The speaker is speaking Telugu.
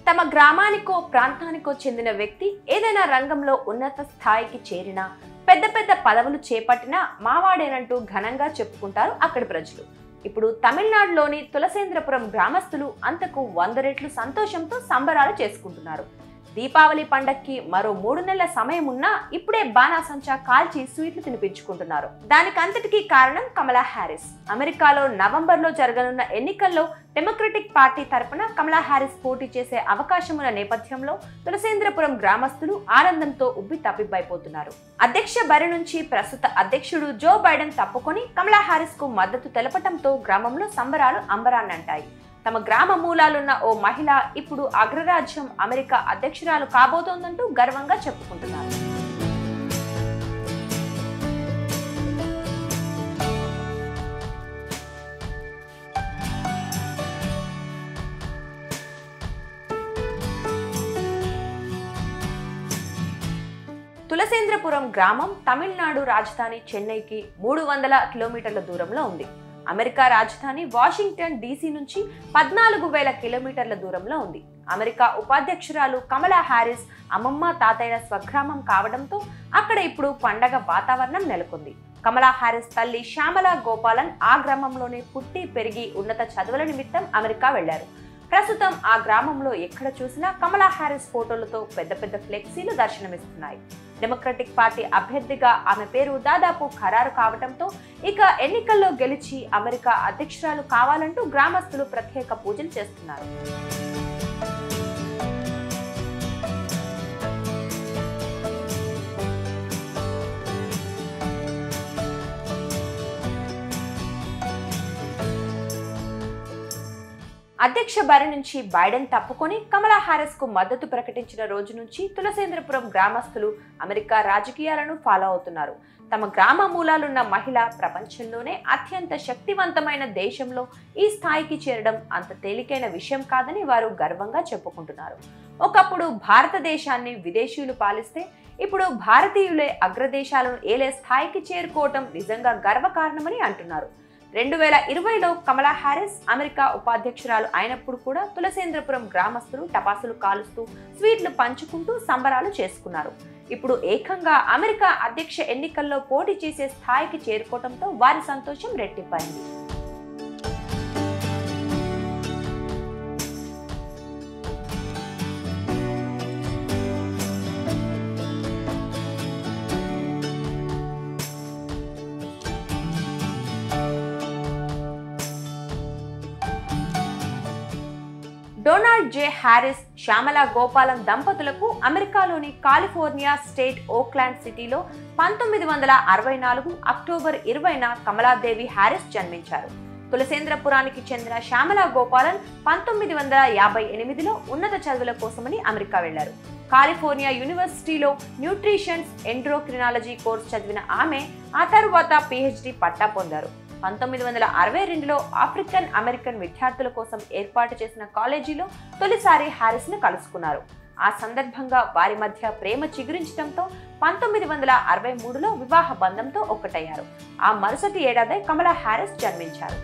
తమ గ్రామానికో ప్రాంతానికో చెందిన వ్యక్తి ఏదైనా రంగంలో ఉన్నత స్థాయికి చేరినా, పెద్ద పెద్ద పదవులు చేపట్టినా మావాడేనంటూ ఘనంగా చెప్పుకుంటారు అక్కడి ప్రజలు. ఇప్పుడు తమిళనాడులోని తులసేంద్రపురం గ్రామస్తులు అంతకు 100 రెట్లు సంతోషంతో సంబరాలు చేసుకుంటున్నారు. దీపావళి పండక్కి మరో 3 నెలల సమయం ఉన్నా ఇప్పుడే బాణాసంచా కాల్చి స్వీట్లు తినిపించుకుంటున్నారు. దానికంతటికీ కారణం కమలా హ్యారిస్. అమెరికాలో నవంబర్లో జరగనున్న ఎన్నికల్లో డెమోక్రటిక్ పార్టీ తరపున కమలా హ్యారిస్ పోటీ చేసే అవకాశం ఉన్న నేపథ్యంలో తులసేంద్రపురం గ్రామస్తులు ఆనందంతో ఉబ్బి తప్పిబ్బైపోతున్నారు. అధ్యక్ష బరి నుంచి ప్రస్తుత అధ్యక్షుడు జో బైడెన్ తప్పుకొని కమలా హ్యారిస్ కు మద్దతు తెలపటంతో గ్రామంలో సంబరాలు అంబరాన్నంటాయి. తమ గ్రామ మూలాలున్న ఓ మహిళ ఇప్పుడు అగ్రరాజ్యం అమెరికా అధ్యక్షురాలు కాబోతోందంటూ గర్వంగా చెప్పుకుంటున్నారు. తులసేంద్రపురం గ్రామం తమిళనాడు రాజధాని చెన్నైకి 300 కిలోమీటర్ల దూరంలో ఉంది. అమెరికా రాజధాని వాషింగ్టన్ డీసీ నుంచి 14,000 కిలోమీటర్ల దూరంలో ఉంది. అమెరికా ఉపాధ్యక్షురాలు కమలా హ్యారిస్ అమ్మమ్మ తాతయ్యల స్వగ్రామం కావడంతో అక్కడ ఇప్పుడు పండగ వాతావరణం నెలకొంది. కమలా హ్యారిస్ తల్లి శ్యామలా గోపాలన్ ఆ గ్రామంలోనే పుట్టి పెరిగి ఉన్నత చదువుల నిమిత్తం అమెరికా వెళ్లారు. ప్రస్తుతం ఆ గ్రామంలో ఎక్కడ చూసినా కమలా హ్యారిస్ ఫోటోలతో పెద్ద పెద్ద ఫ్లెక్సీలు దర్శనమిస్తున్నాయి. డెమోక్రటిక్ పార్టీ అభ్యర్థిగా ఆమె పేరు దాదాపు ఖరారు కావడంతో ఇక ఎన్నికల్లో గెలిచి అమెరికా అధ్యక్షురాలు కావాలంటూ గ్రామస్తులు ప్రత్యేక పూజలు చేస్తున్నారు. అధ్యక్ష బరి నుంచి బైడెన్ తప్పుకొని కమలా హ్యారిస్ కు మద్దతు ప్రకటించిన రోజు నుంచి తులసేంద్రపురం గ్రామస్తులు అమెరికా రాజకీయాలను ఫాలో అవుతున్నారు. తమ గ్రామ మూలాలున్న మహిళ ప్రపంచంలోనే అత్యంత శక్తివంతమైన దేశంలో ఈ స్థాయికి చేరడం అంత తేలికైన విషయం కాదని వారు గర్వంగా చెప్పుకుంటున్నారు. ఒకప్పుడు భారతదేశాన్ని విదేశీయులు పాలిస్తే ఇప్పుడు భారతీయులే అగ్రదేశాలను ఏలే స్థాయికి చేరుకోవటం నిజంగా గర్వకారణమని అంటున్నారు. 2020లో కమలా హ్యారిస్ అమెరికా ఉపాధ్యక్షురాలు అయినప్పుడు కూడా తులసేంద్రపురం గ్రామస్తులు టపాసులు కాలుస్తూ స్వీట్లు పంచుకుంటూ సంబరాలు చేసుకున్నారు. ఇప్పుడు ఏకంగా అమెరికా అధ్యక్ష ఎన్నికల్లో పోటీ చేసే స్థాయికి చేరుకోవడంతో వారి సంతోషం రెట్టింపైంది. డొనాల్డ్ జే హ్యారిస్, శ్యామలా గోపాలన్ దంపతులకు అమెరికాలోని కాలిఫోర్నియా స్టేట్ ఓక్లాండ్ సిటీలో 1964 అక్టోబర్ 20న కమలాదేవి హ్యారిస్ జన్మించారు. తులసేంద్రపురానికి చెందిన శ్యామలా గోపాలన్ 1958లో ఉన్నత చదువుల కోసమని అమెరికా వెళ్లారు. కాలిఫోర్నియా యూనివర్సిటీలో న్యూట్రిషన్స్ ఎండ్రోక్రినాలజీ కోర్సు చదివిన ఆమె ఆ తరువాత PhD పట్టా పొందారు. 1962లో ఆఫ్రికన్ అమెరికన్ విద్యార్థుల కోసం ఏర్పాటు చేసిన కాలేజీలో తొలిసారి హ్యారిస్ ను కలుసుకున్నారు. ఆ సందర్భంగా వారి మధ్య ప్రేమ చిగురించడంతో 1963లో వివాహ బంధంతో ఒక్కటయ్యారు. ఆ మరుసటి ఏడాది కమలా హ్యారిస్ జన్మించారు.